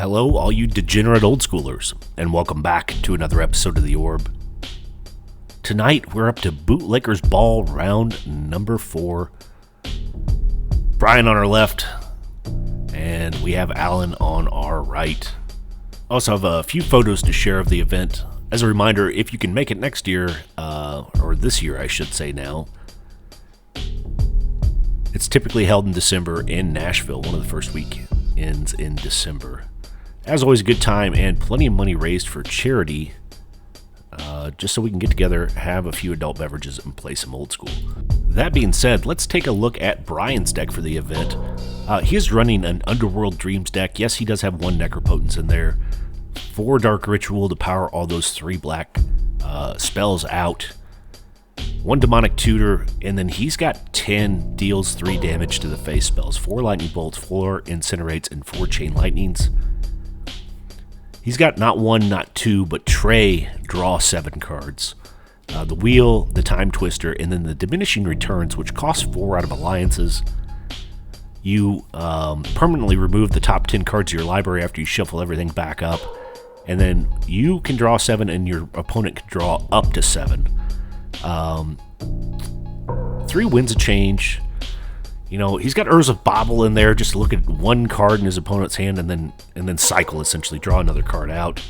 Hello, all you degenerate old schoolers, and welcome back to another episode of The Orb. Tonight, we're up to Bootleggers Ball round number 4. Brian on our left, and we have Alan on our right. I also have a few photos to share of the event. As a reminder, if you can make it next year, or this year I should say now, it's typically held in December in Nashville, one of the first weekends in December. As always, a good time and plenty of money raised for charity, just so we can get together, have a few adult beverages, and play some old school. That being said, let's take a look at Brian's deck for the event. He is running an Underworld Dreams deck. Yes, he does have one Necropotence in there, 4 Dark Ritual to power all those 3 black spells out, 1 Demonic Tutor, and then he's got 10 deals 3 damage to the face spells, 4 Lightning Bolts, 4 Incinerates, and 4 Chain Lightnings. He's got not 1, not 2, but Trey draw 7 cards. The Wheel, the Time Twister, and then the Diminishing Returns, which costs 4 out of Alliances. You permanently remove the top 10 cards of your library after you shuffle everything back up. And then you can draw 7 and your opponent can draw up to 7. 3 Winds of Change. You know, he's got Urza's Bauble in there, just to look at 1 card in his opponent's hand and then cycle, essentially, draw another card out.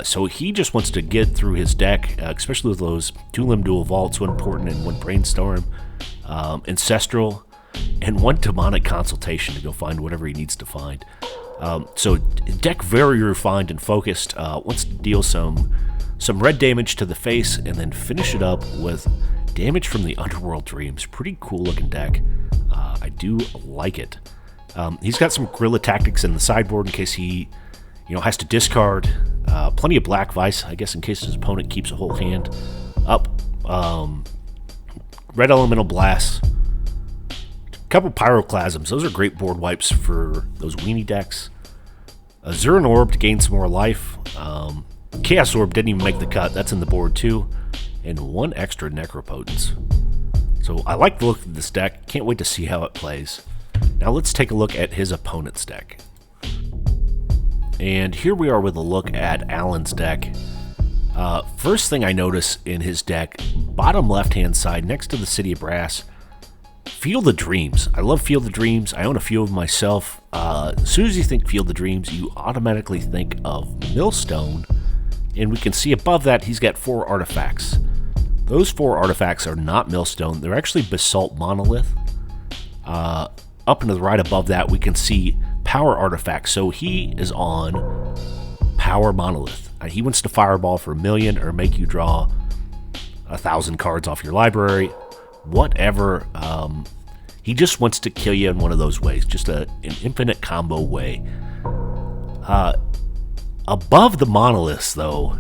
So he just wants to get through his deck, especially with those 2-limb dual vaults, 1 Portent and 1 Brainstorm, Ancestral, and 1 Demonic Consultation to go find whatever he needs to find. So deck very refined and focused, wants to deal some red damage to the face and then finish it up with damage from the Underworld Dreams. Pretty cool looking deck. I do like it. He's got some Guerrilla Tactics in the sideboard in case he has to discard. Plenty of Black Vice, I guess, in case his opponent keeps a whole hand up. Red Elemental Blast. Couple Pyroclasms. Those are great board wipes for those weenie decks. Azuran Orb to gain some more life. Chaos Orb didn't even make the cut. That's in the board too. And 1 extra Necropotence. So I like the look of this deck. Can't wait to see how it plays. Now let's take a look at his opponent's deck. And here we are with a look at Alan's deck. First thing I notice in his deck, bottom left-hand side next to the City of Brass, Field of Dreams. I love Field of Dreams. I own a few of them myself. As soon as you think Field of Dreams, you automatically think of Millstone. And we can see above that he's got 4 artifacts. Those 4 artifacts are not Millstone. They're actually Basalt Monolith. Up and to the right above that, we can see Power Artifacts. So he is on Power Monolith. He wants to fireball for 1 million or make you draw 1,000 cards off your library. Whatever. He just wants to kill you in one of those ways. Just an infinite combo way. Above the monoliths, though,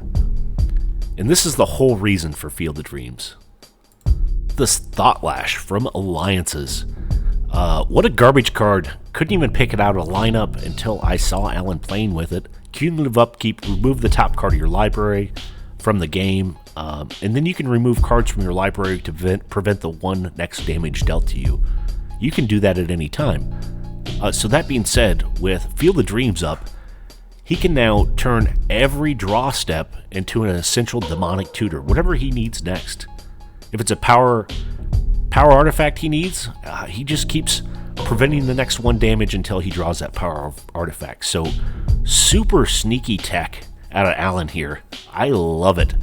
and this is the whole reason for Field of Dreams, this Thought Lash from Alliances. What a garbage card. Couldn't even pick it out of a lineup until I saw Alan playing with it. Cumulative upkeep, remove the top card of your library from the game, and then you can remove cards from your library to prevent the 1 next damage dealt to you. You can do that at any time. So that being said, with Field of Dreams up, he can now turn every draw step into an essential Demonic Tutor, whatever he needs next. If it's a power artifact he needs, he just keeps preventing the next 1 damage until he draws that power artifact. So super sneaky tech out of Alan here. I love it.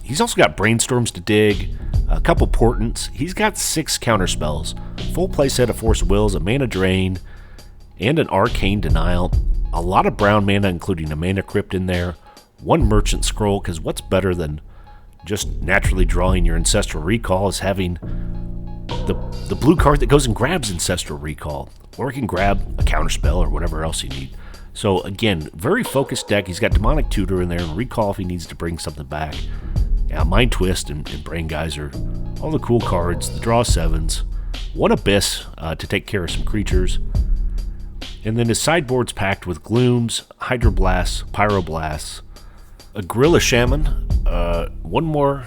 He's also got Brainstorms to dig, a couple Portents. He's got 6 counterspells, full play set of Force Wills, a Mana Drain, and an Arcane Denial. A lot of brown mana, including a Mana Crypt in there. 1 Merchant Scroll, because what's better than just naturally drawing your Ancestral Recall is having the blue card that goes and grabs Ancestral Recall. Or you can grab a counterspell or whatever else you need. So again, very focused deck. He's got Demonic Tutor in there, and Recall if he needs to bring something back. Yeah, Mind Twist and Brain Geyser. All the cool cards, the draw 7s. 1 Abyss to take care of some creatures. And then his sideboard's packed with Glooms, Hydroblasts, Pyroblasts, a Gorilla Shaman, 1 more,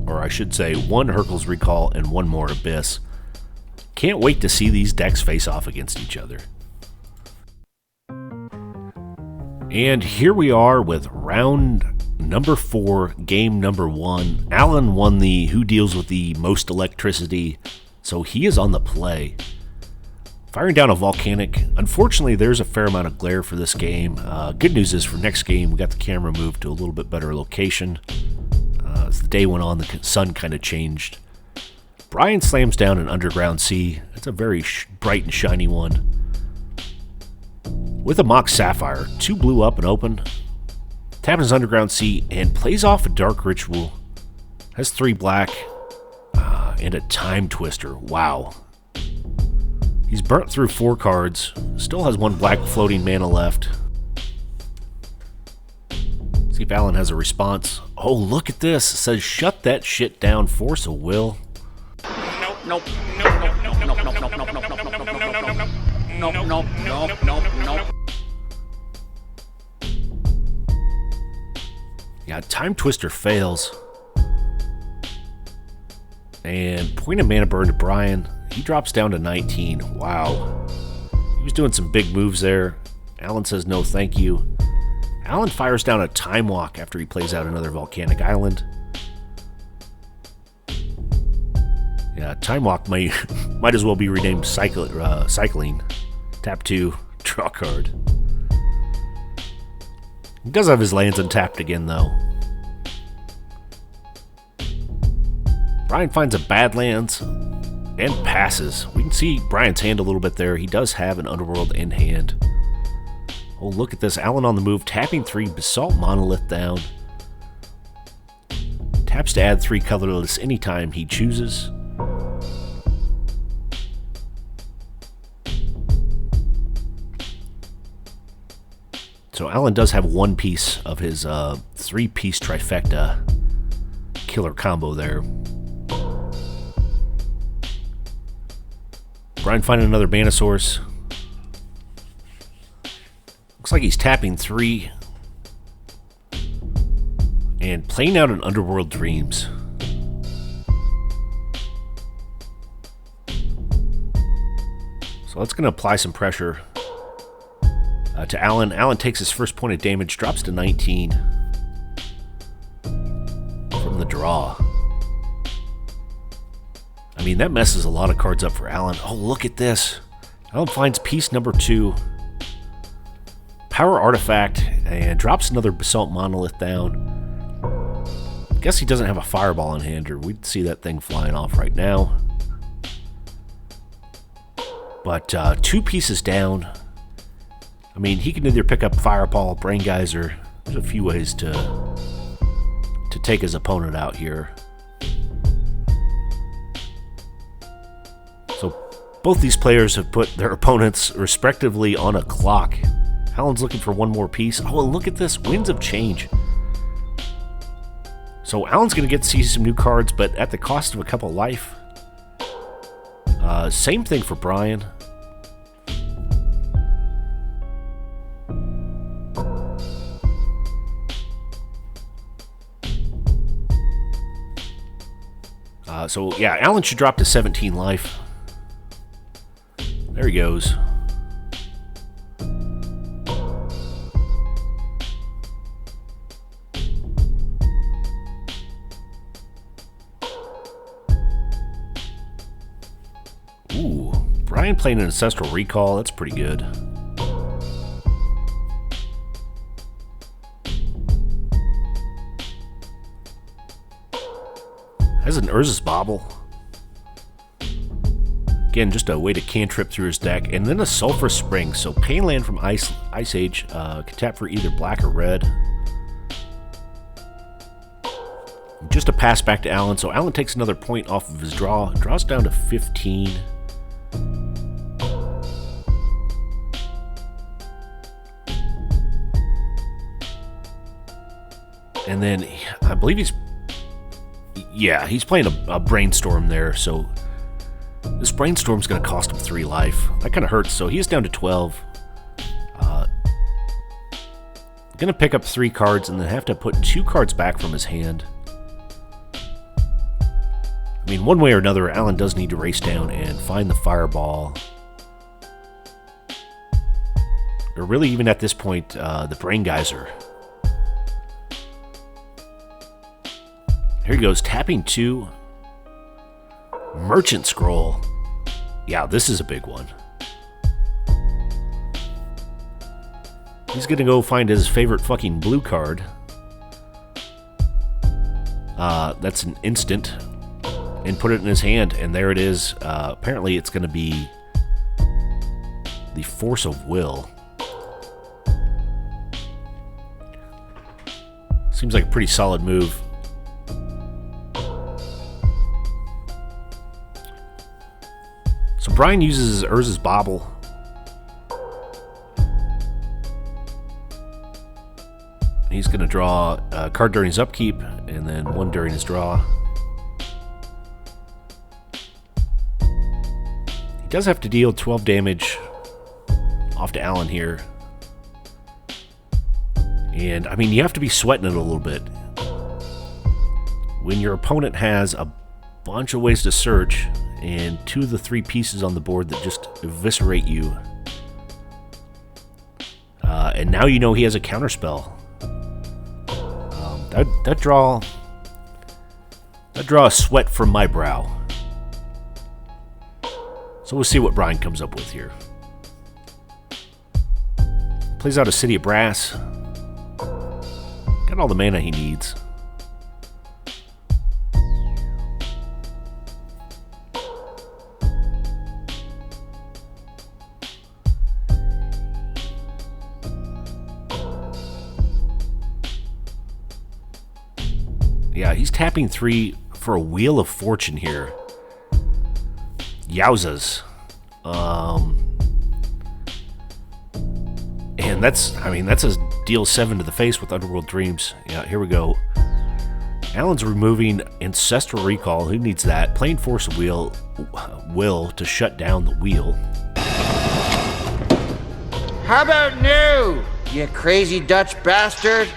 or I should say 1 Hurkyl's Recall, and 1 more Abyss. Can't wait to see these decks face off against each other. And here we are with round number 4, game number 1. Alan won the who deals with the most electricity, so he is on the play. Firing down a volcanic. Unfortunately, there's a fair amount of glare for this game. Good news is for next game, we got the camera moved to a little bit better location. As the day went on, the sun kind of changed. Brian slams down an Underground Sea. It's a very bright and shiny one. With a Mock Sapphire, 2 blue up and open. Tapping his Underground Sea and plays off a Dark Ritual. Has 3 black and a Time Twister. Wow. He's burnt through 4 cards. Still has 1 black floating mana left. See if Alan has a response. Oh, look at this. It says, shut that shit down, Force of Will. Nope. Yeah, Time Twister fails. And point of mana burn to Brian. He drops down to 19. Wow. He was doing some big moves there. Alan says no thank you. Alan fires down a Time Walk after he plays out another Volcanic Island. Yeah, Time Walk might as well be renamed Cycling. Tap 2, draw card. He does have his lands untapped again, though. Brian finds a Badlands and passes. We can see Brian's hand a little bit there. He does have an Underworld in hand. Oh, look at this. Alan on the move, tapping 3, Basalt Monolith down. Taps to add 3 colorless anytime he chooses. So Alan does have 1 piece of his 3-piece trifecta killer combo there. Brian finding another mana source. Looks like he's tapping 3 and playing out an Underworld Dreams. So that's going to apply some pressure to Alan. Alan takes his first point of damage, drops to 19 from the draw. I mean, that messes a lot of cards up for Alan. Oh, look at this. Alan finds piece number 2. Power Artifact, and drops another Basalt Monolith down. Guess he doesn't have a Fireball in hand, or we'd see that thing flying off right now. But 2 pieces down. I mean, he can either pick up Fireball, Brain Geyser. There's a few ways to take his opponent out here. So both these players have put their opponents respectively on a clock. Alan's looking for 1 more piece. Oh, and look at this. Winds of Change. So Alan's going to get to see some new cards, but at the cost of a couple life. Same thing for Brian. So yeah, Alan should drop to 17 life. There he goes. Ooh, Brian playing an Ancestral Recall. That's pretty good. Has an Urza's Bauble. Again, just a way to cantrip through his deck. And then a Sulphur Spring. So Pain Land from Ice Age can tap for either black or red. Just a pass back to Alan. So Alan takes another point off of his draw. Draws down to 15. And then I believe he's playing a Brainstorm there, so this Brainstorm's going to cost him 3 life. That kind of hurts, so he's down to 12. Going to pick up 3 cards and then have to put 2 cards back from his hand. I mean, one way or another, Alan does need to race down and find the Fireball. or really even at this point, the Brain Geyser. Here he goes, tapping 2. Merchant Scroll. Yeah, this is a big one. He's gonna go find his favorite fucking blue card. That's an instant. And put it in his hand, and there it is. Apparently it's gonna be the Force of Will. Seems like a pretty solid move. So Brian uses Urza's Bauble. He's going to draw a card during his upkeep, and then 1 during his draw. He does have to deal 12 damage off to Alan here. And, I mean, you have to be sweating it a little bit. When your opponent has a bunch of ways to search, and 2 of the 3 pieces on the board that just eviscerate you. And now you know he has a counterspell. That draw a sweat from my brow. So we'll see what Brian comes up with here. Plays out a City of Brass. Got all the mana he needs. Yeah, he's tapping 3 for a Wheel of Fortune here. Yowzas. And that's a deal 7 to the face with Underworld Dreams. Yeah, here we go. Alan's removing Ancestral Recall. Who needs that? Playing Force of Will to shut down the wheel. How about new, you crazy Dutch bastard?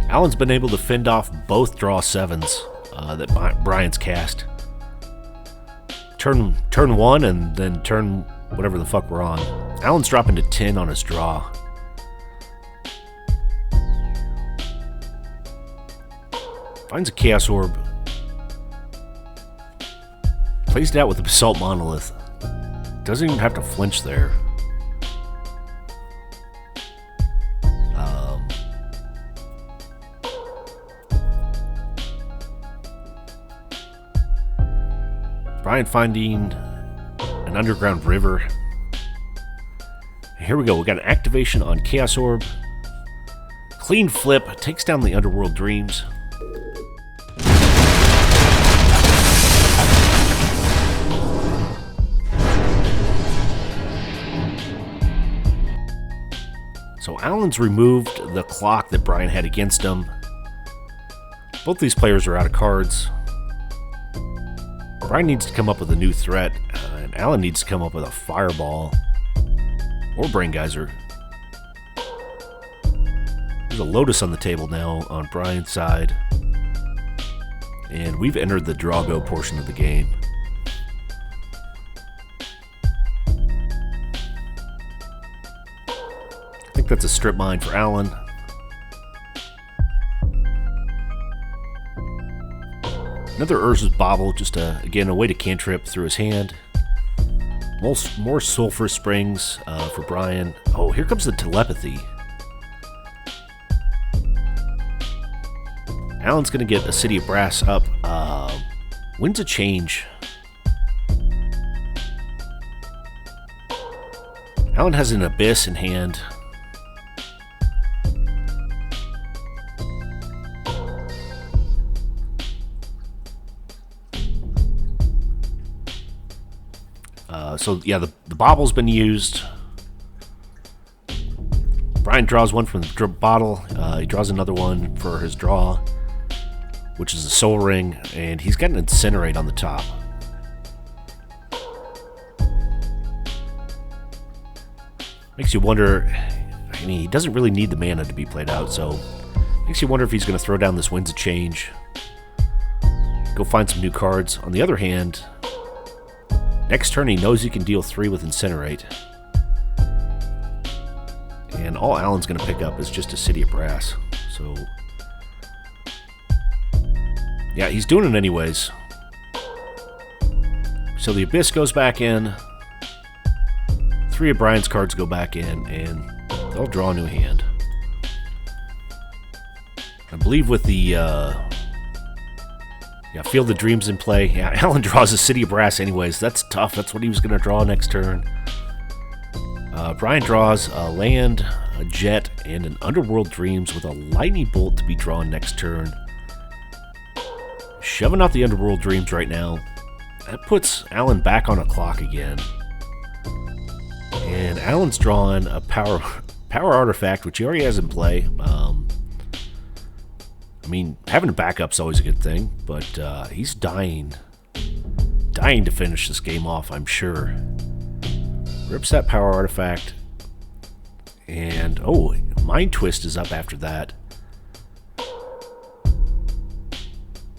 Alan's been able to fend off both draw 7s that Brian's cast. Turn 1 and then turn whatever the fuck we're on. Alan's dropping to 10 on his draw. Finds a Chaos Orb. Plays it out with the Basalt Monolith. Doesn't even have to flinch there. Brian finding an Underground River. Here we go. We got an activation on Chaos Orb. Clean flip. Takes down the Underworld Dreams. So Alan's removed the clock that Brian had against him. Both these players are out of cards. Brian needs to come up with a new threat, and Alan needs to come up with a Fireball or Brain Geyser. There's a Lotus on the table now on Brian's side, and we've entered the draw-go portion of the game. I think that's a strip mine for Alan. Another Urza's Bauble, just again a way to cantrip through his hand. More Sulphur Springs for Brian. Oh, here comes the Telepathy. Alan's going to get a City of Brass up. Winds of Change. Alan has an Abyss in hand. So yeah, the Bauble's been used. Brian draws one from the bottle. He draws another one for his draw, which is a Soul Ring, and he's got an Incinerate on the top. Makes you wonder. I mean, he doesn't really need the mana to be played out, so makes you wonder if he's going to throw down this Winds of Change, go find some new cards. On the other hand, next turn he knows he can deal 3 with Incinerate. And all Alan's going to pick up is just a City of Brass. So, yeah, he's doing it anyways. So the Abyss goes back in. 3 of Brian's cards go back in, and they'll draw a new hand. I believe with the Field of Dreams in play. Yeah, Alan draws a City of Brass anyways. That's tough. That's what he was going to draw next turn. Brian draws a land, a jet, and an Underworld Dreams with a lightning bolt to be drawn next turn. Shoving out the Underworld Dreams right now. That puts Alan back on a clock again. And Alan's drawn a power artifact, which he already has in play. I mean, having a backup's always a good thing, but he's dying to finish this game off, I'm sure. Rips that power artifact, and Mind Twist is up after that.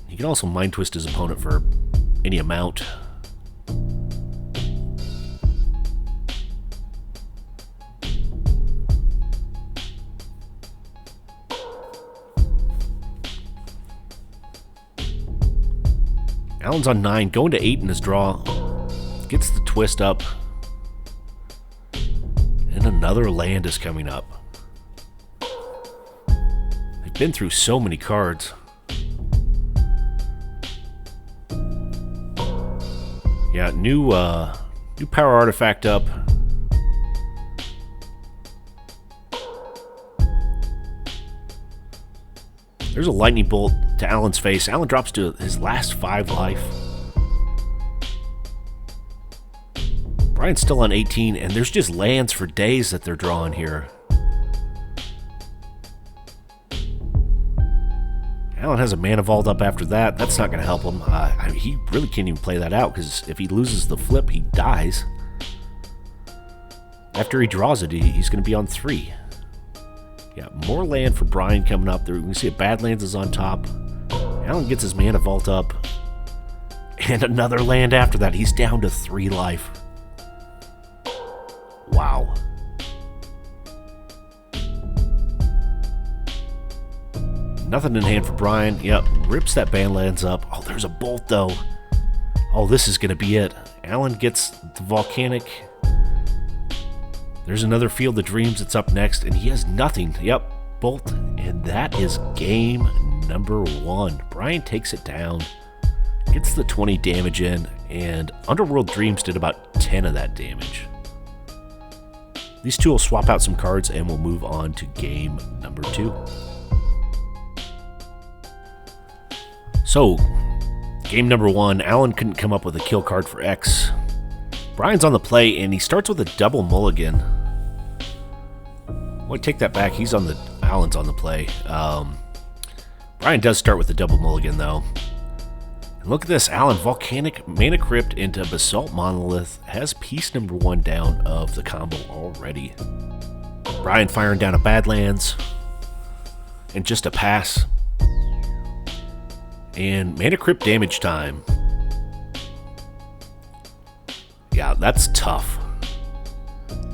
He can also Mind Twist his opponent for any amount. Alan's on 9, going to 8 in his draw. Gets the twist up. And another land is coming up. They've been through so many cards. Yeah, new power artifact up. There's a lightning bolt to Alan's face. Alan drops to his last 5 life. Brian's still on 18, and there's just lands for days that they're drawing here. Alan has a Mana Vault up after that. That's not going to help him. He really can't even play that out, because if he loses the flip, he dies. After he draws it, he's going to be on 3. Yeah, more land for Brian coming up. There, we can see if Badlands is on top. Alan gets his Mana Vault up. And another land after that. He's down to 3 life. Wow. Nothing in hand for Brian. Yep, rips that Badlands up. Oh, there's a bolt, though. Oh, this is going to be it. Alan gets the Volcanic. There's another Field of Dreams that's up next, and he has nothing. Yep, bolt, and that is game number 1. Brian takes it down, gets the 20 damage in, and Underworld Dreams did about 10 of that damage. These two will swap out some cards, and we'll move on to game number 2. So, game number 1, Alan couldn't come up with a kill card for X. Brian's on the play, and he starts with a double mulligan. Well, take that back. Alan's on the play. Brian does start with the double mulligan, though. And look at this. Alan, Volcanic, Mana Crypt into Basalt Monolith, has piece number 1 down of the combo already. Brian firing down a Badlands. And just a pass. And Mana Crypt damage time. Yeah, that's tough.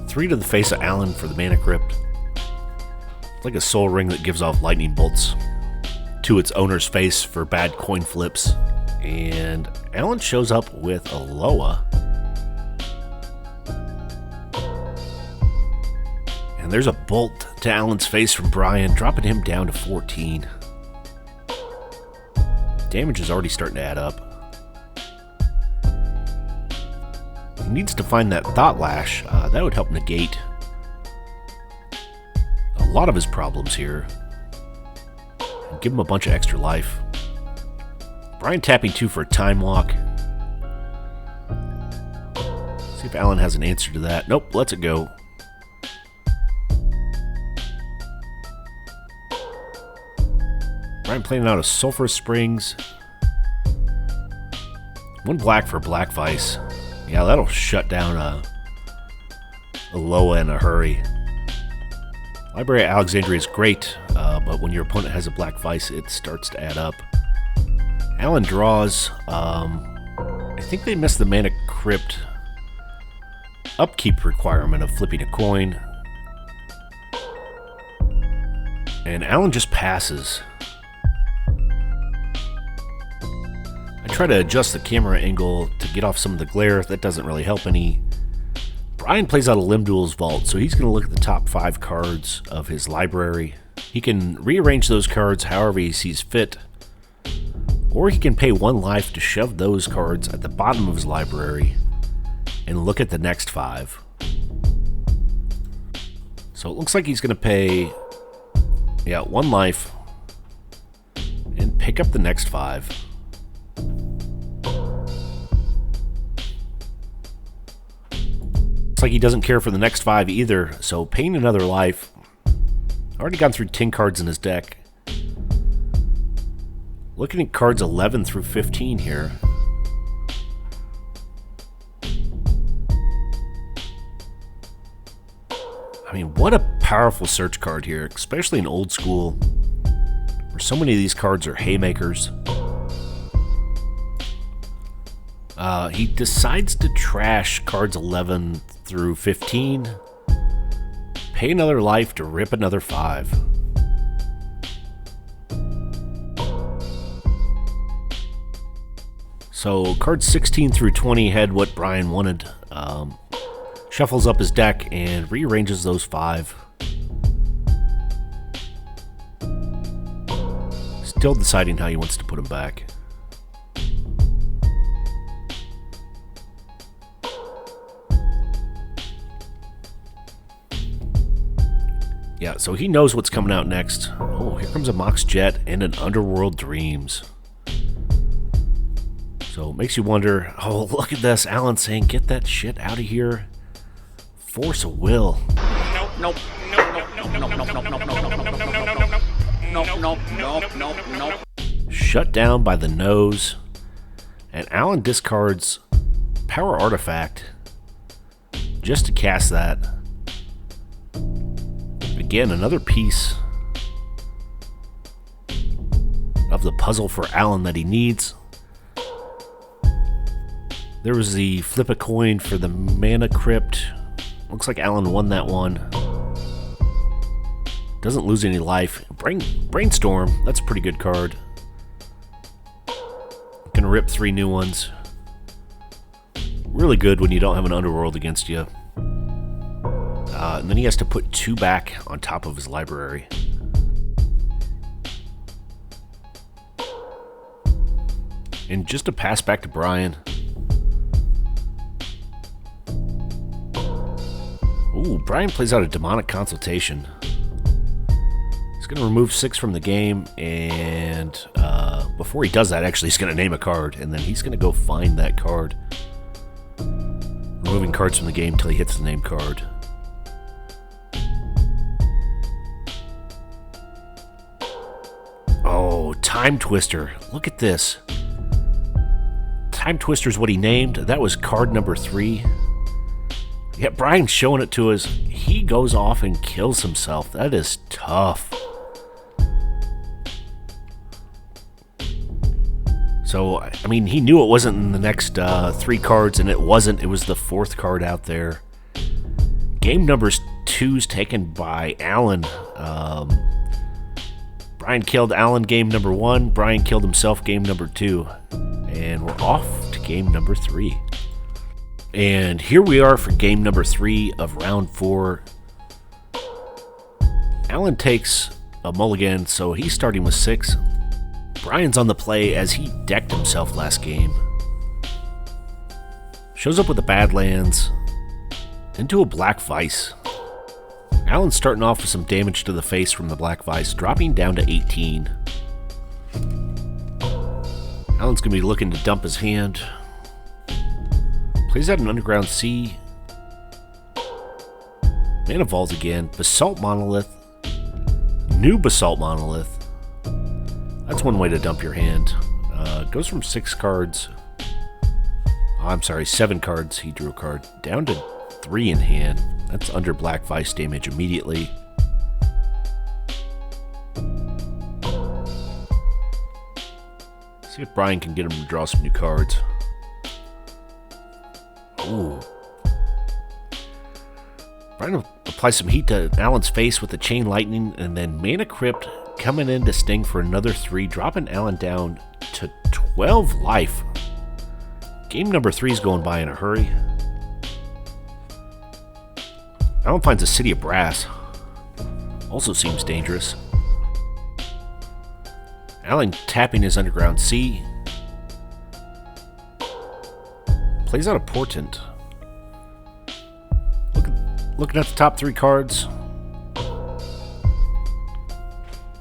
3 to the face of Alan for the Mana Crypt. Like a soul ring that gives off lightning bolts to its owner's face for bad coin flips. And Alan shows up with Aloha. And there's a bolt to Alan's face from Brian, dropping him down to 14. Damage is already starting to add up. He needs to find that Thought Lash. That would help negate a lot of his problems here. And give him a bunch of extra life. Brian tapping 2 for a Time Walk. See if Alan has an answer to that. Nope, lets it go. Brian playing out of Sulphurous Springs. 1 black for Black Vice. Yeah, that'll shut down a Aloha in a hurry. Library of Alexandria is great, but when your opponent has a Black Vice, it starts to add up. Alan draws. I think they missed the Mana Crypt upkeep requirement of flipping a coin. And Alan just passes. I try to adjust the camera angle to get off some of the glare. That doesn't really help any. Brian plays out a Limb Duels vault, so he's going to look at the top 5 cards of his library. He can rearrange those cards however he sees fit, or he can pay 1 life to shove those cards at the bottom of his library and look at the next 5. So it looks like he's going to pay, 1 life and pick up the next 5. Looks like he doesn't care for the next 5 either, so paying another life. Already gone through 10 cards in his deck. Looking at cards 11 through 15 here. I mean, what a powerful search card here, especially in Old School, where so many of these cards are haymakers. He decides to trash cards 11 through 15, pay another life to rip another 5. So cards 16 through 20 had what Brian wanted. Shuffles up his deck and rearranges those 5. Still deciding how he wants to put them back. Yeah, so he knows what's coming out next. Oh, here comes a Mox Jet and an Underworld Dreams. So it makes you wonder, oh, look at this. Alan saying, get that shit out of here. Force of will. Nope. Shut down by the nose. And Alan discards Power Artifact just to cast that. Again, another piece of the puzzle for Alan that he needs. There was the flip a coin for the Mana Crypt. Looks like Alan won that one. Doesn't lose any life. Brainstorm, that's a pretty good card. Gonna rip 3 new ones. Really good when you don't have an Underworld against you. And then he has to put 2 back on top of his library. And just a pass back to Brian. Ooh, Brian plays out a Demonic Consultation. He's going to remove 6 from the game, and before he does that, actually, he's going to name a card, and then he's going to go find that card. Removing cards from the game until he hits the name card. Oh, Time Twister. Look at this. Time Twister is what he named. That was card number 3. Yeah, Brian's showing it to us. He goes off and kills himself. That is tough. So, I mean, he knew it wasn't in the next 3 cards, and it wasn't. It was the 4th card out there. Game number 2's taken by Alan. Brian killed Alan game number 1. Brian killed himself game number 2. And we're off to game number 3. And here we are for game number 3 of round 4. Alan takes a mulligan, so he's starting with 6. Brian's on the play as he decked himself last game. Shows up with the Badlands into a Black Vice. Alan's starting off with some damage to the face from the Black Vice, dropping down to 18. Alan's going to be looking to dump his hand. Plays out an Underground Sea. Mana Vault again. Basalt Monolith. New Basalt Monolith. That's one way to dump your hand. Goes from 6 cards. Oh, I'm sorry, 7 cards. He drew a card. Down to 3 in hand. That's under Black Vice damage immediately. See if Brian can get him to draw some new cards. Ooh. Brian will apply some heat to Alan's face with the Chain Lightning, and then Mana Crypt coming in to sting for another 3, dropping Alan down to 12 life. Game number 3 is going by in a hurry. Alan finds a City of Brass. Also seems dangerous. Alan tapping his Underground Sea. Plays out a Portent. Looking at the top 3 cards.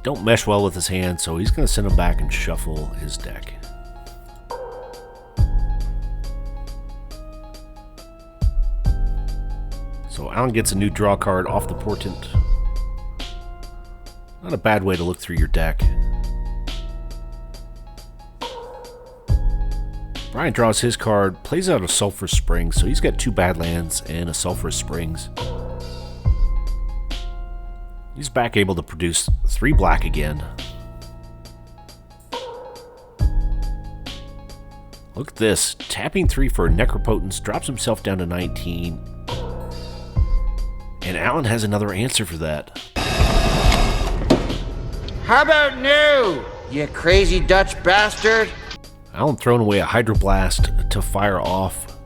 Don't mesh well with his hand, so he's going to send him back and shuffle his deck. So Alan gets a new draw card off the Portent. Not a bad way to look through your deck. Brian draws his card, plays out a Sulphurous Springs, so he's got 2 Badlands and a Sulphurous Springs. He's back able to produce 3 black again. Look at this, tapping 3 for Necropotence, drops himself down to 19. And Alan has another answer for that. How about new, you crazy Dutch bastard? Alan throwing away a Hydroblast to fire off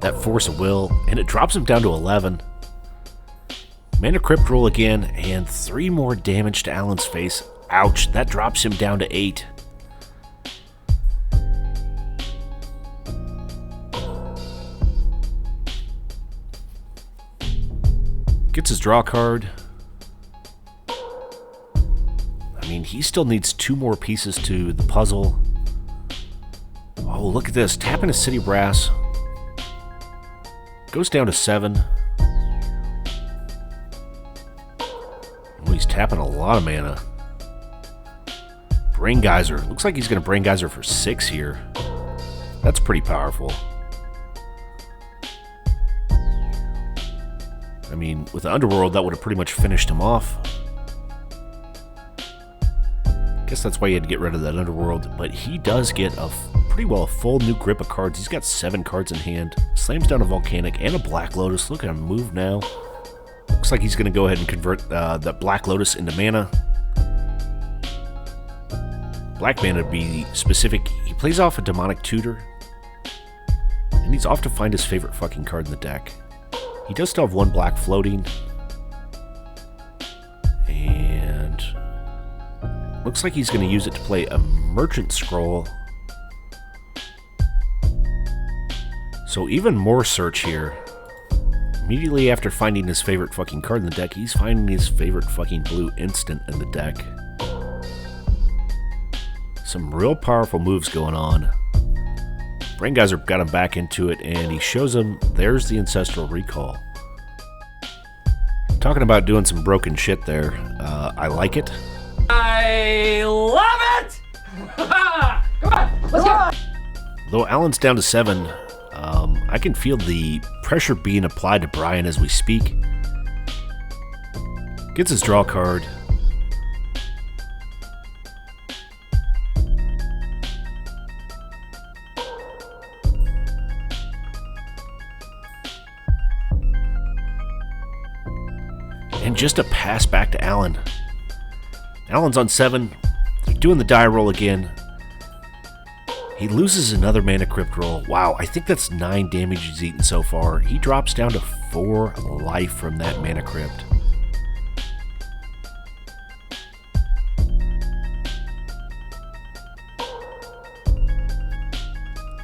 that Force of Will, and it drops him down to 11. Mana Crypt roll again, and 3 more damage to Alan's face. Ouch, that drops him down to 8. Gets his draw card. I mean, he still needs 2 more pieces to the puzzle. Oh, look at this. Tapping a City Brass. Goes down to 7. Oh, he's tapping a lot of mana. Brain Geyser. Looks like he's going to Brain Geyser for 6 here. That's pretty powerful. I mean, with the Underworld, that would have pretty much finished him off. Guess that's why he had to get rid of that Underworld, but he does get pretty well a full new grip of cards. He's got 7 cards in hand, slams down a Volcanic and a Black Lotus. Look at him move now. Looks like he's going to go ahead and convert that Black Lotus into mana. Black mana to be specific. He plays off a Demonic Tutor, and he's off to find his favorite fucking card in the deck. He does still have 1 black floating. And looks like he's going to use it to play a Merchant Scroll. So even more search here. Immediately after finding his favorite fucking card in the deck, he's finding his favorite fucking blue instant in the deck. Some real powerful moves going on. Brain Geyser got him back into it, and he shows him there's the Ancestral Recall. Talking about doing some broken shit there. I like it. I love it! Come on, let's go! Though Alan's down to 7, I can feel the pressure being applied to Brian as we speak. Gets his draw card. And just a pass back to Alan. Alan's on 7. They're doing the die roll again. He loses another Mana Crypt roll. Wow, I think that's 9 damage he's eaten so far. He drops down to 4 life from that Mana Crypt.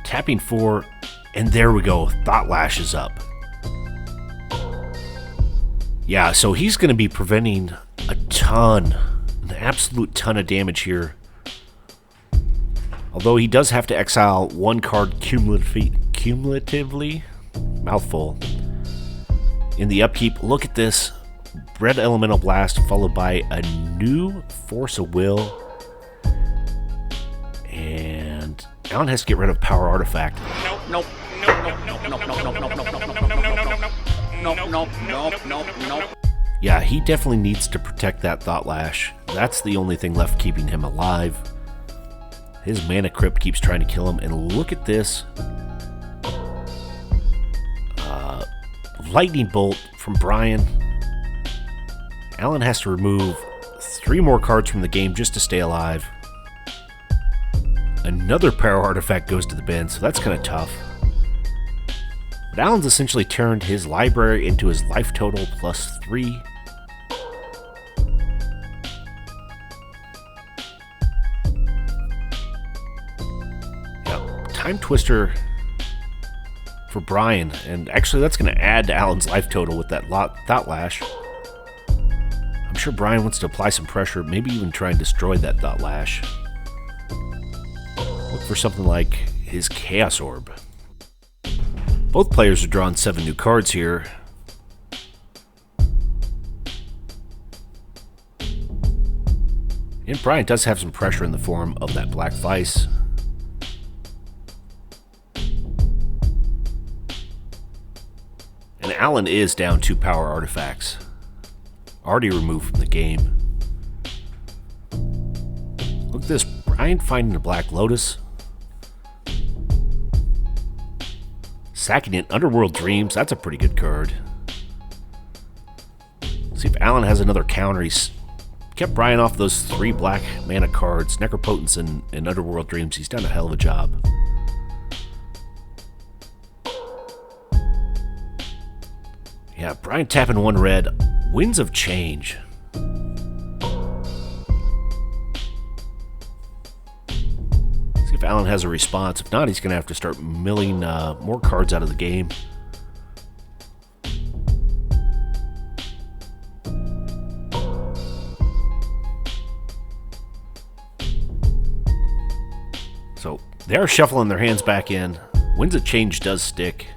Tapping 4, and there we go. Thought Lash is up. Yeah, so he's going to be preventing a ton, an absolute ton of damage here. Although he does have to exile 1 card cumulatively. Mouthful. In the upkeep, look at this. Red Elemental Blast followed by a new Force of Will. And Alan has to get rid of Power Artifact. Nope. Yeah, he definitely needs to protect that Thought Lash. That's the only thing left keeping him alive. His Mana Crypt keeps trying to kill him, and look at this. lightning bolt from Brian. Alan has to remove 3 more cards from the game just to stay alive. Another power artifact goes to the bin, so that's kind of tough. But Alan's essentially turned his library into his life total plus 3. Yeah, Time Twister for Brian, and actually that's going to add to Alan's life total with that Thought Lash. I'm sure Brian wants to apply some pressure, maybe even try and destroy that Thought Lash. Look for something like his Chaos Orb. Both players are drawing 7 new cards here. And Brian does have some pressure in the form of that Black Vice. And Alan is down 2 power artifacts, already removed from the game. Look at this, Brian finding a Black Lotus. Sacking it, Underworld Dreams, that's a pretty good card. See if Alan has another counter. He's kept Brian off those 3 black mana cards, Necropotence and Underworld Dreams. He's done a hell of a job. Yeah, Brian tapping 1 red. Winds of Change. See if Alan has a response. If not, he's going to have to start milling more cards out of the game. So they are shuffling their hands back in. Winds of Change does stick.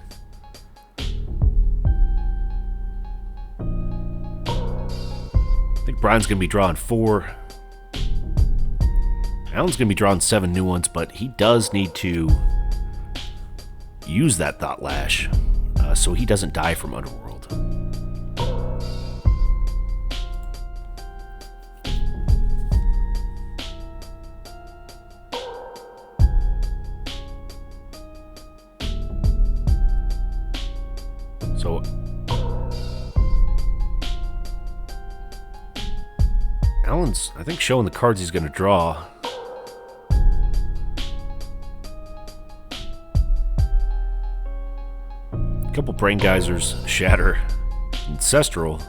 I think Brian's going to be drawing 4. Alan's going to be drawing 7 new ones, but he does need to use that Thought Lash so he doesn't die from Underworld. So Alan's, I think, showing the cards he's going to draw. A couple Brain Geysers, Shatter, Ancestral.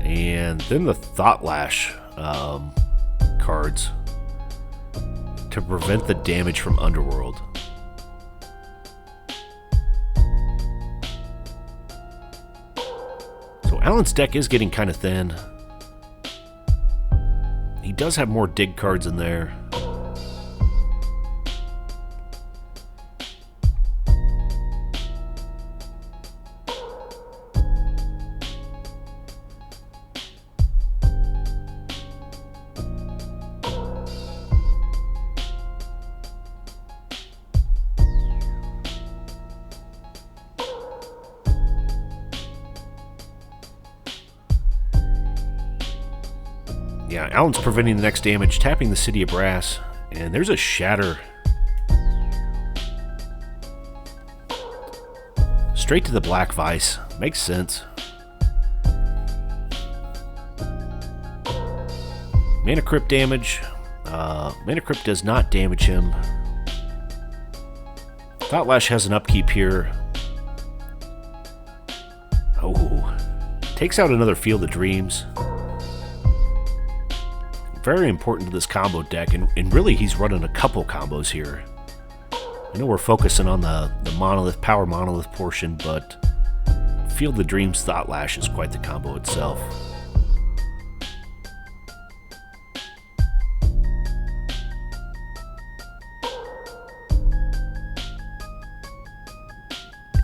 And then the Thought Lash cards to prevent the damage from Underworld. So Alan's deck is getting kind of thin. He does have more dig cards in there. Yeah, Alan's preventing the next damage, tapping the City of Brass, and there's a Shatter. Straight to the Black Vice. Makes sense. Mana Crypt damage. Mana Crypt does not damage him. Thought Lash has an upkeep here. Oh. Takes out another Field of Dreams. Very important to this combo deck, and really he's running a couple combos here. I know we're focusing on the Monolith, Power Monolith portion, but Field of Dreams Thought Lash is quite the combo itself.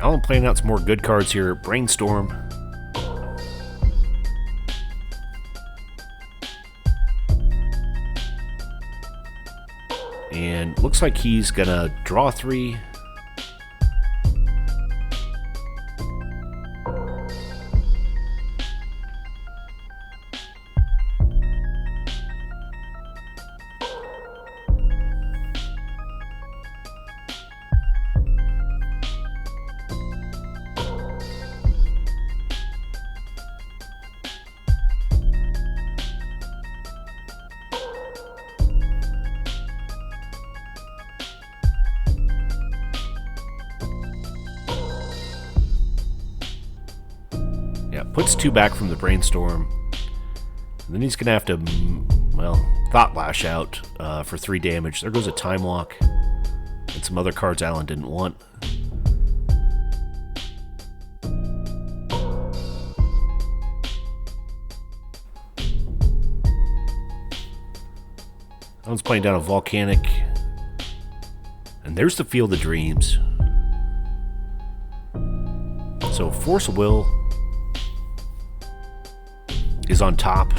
Alan playing out some more good cards here. Brainstorm. And looks like he's gonna draw 3. Yeah, puts 2 back from the Brainstorm. And then he's going to have to, well, Thought Lash out for 3 damage. There goes a Time Walk. And some other cards Alan didn't want. Alan's playing down a Volcanic. And there's the Field of Dreams. So Force of Will is on top.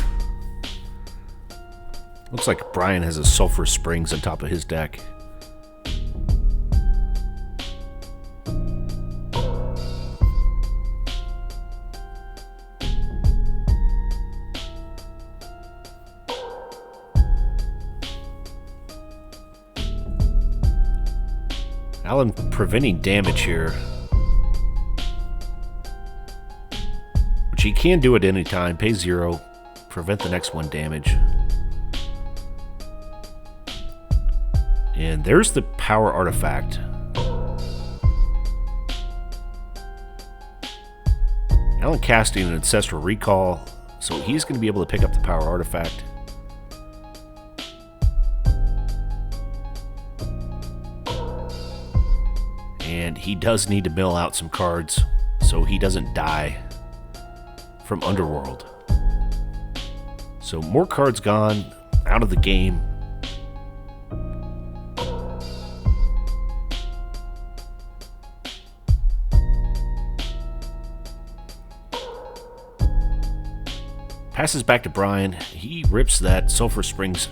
Looks like Brian has a Sulphur Springs on top of his deck. Alan preventing damage here, which he can do at any time. Pay 0, prevent the next one damage. And there's the Power Artifact. Alan casting an Ancestral Recall, so he's going to be able to pick up the Power Artifact. And he does need to mill out some cards so he doesn't die from Underworld. So more cards gone out of the game. Passes back to Brian. He rips that Sulphur Springs,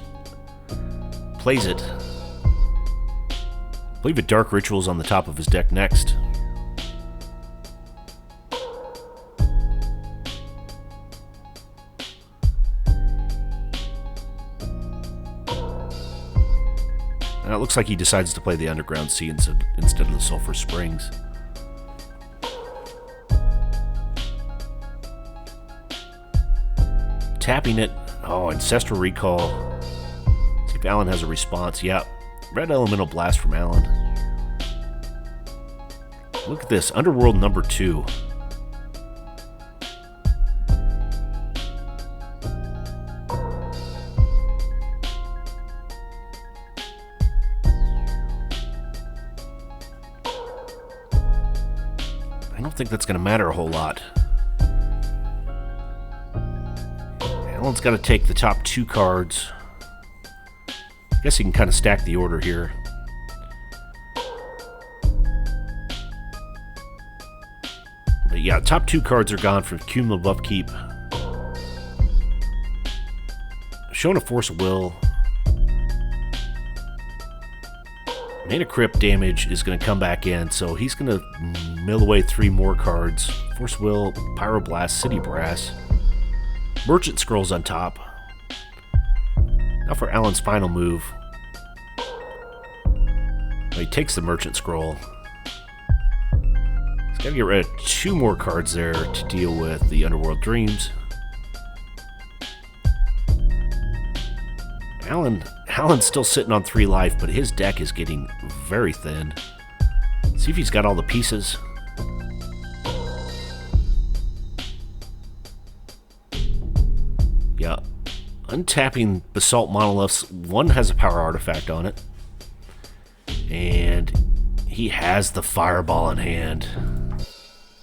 plays it. I believe a Dark Ritual's on the top of his deck next. And it looks like he decides to play the Underground Sea instead of the Sulphur Springs. Tapping it. Oh, Ancestral Recall. See if Alan has a response. Yeah. Red Elemental Blast from Alan. Look at this. Underworld number 2. I don't think that's going to matter a whole lot. Alan's got to take the top 2 cards. I guess he can kind of stack the order here. But yeah, top 2 cards are gone for cumulative upkeep. Showing a Force of Will. Mana Crypt damage is going to come back in, so he's going to mill away 3 more cards. Force of Will, Pyroblast, City Brass. Merchant Scrolls on top. Now for Alan's final move. He takes the Merchant Scroll. He's got to get rid of 2 more cards there to deal with the Underworld Dreams. Alan's still sitting on 3 life, but his deck is getting very thin. See if he's got all the pieces. Yeah. Untapping Basalt Monoliths. One has a Power Artifact on it. And he has the Fireball in hand.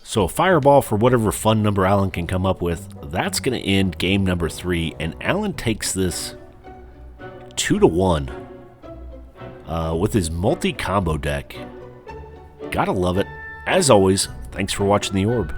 So a Fireball for whatever fun number Alan can come up with. That's going to end game number 3. And Alan takes this 2-1 with his multi-combo deck. Gotta love it. As always, thanks for watching The Orb.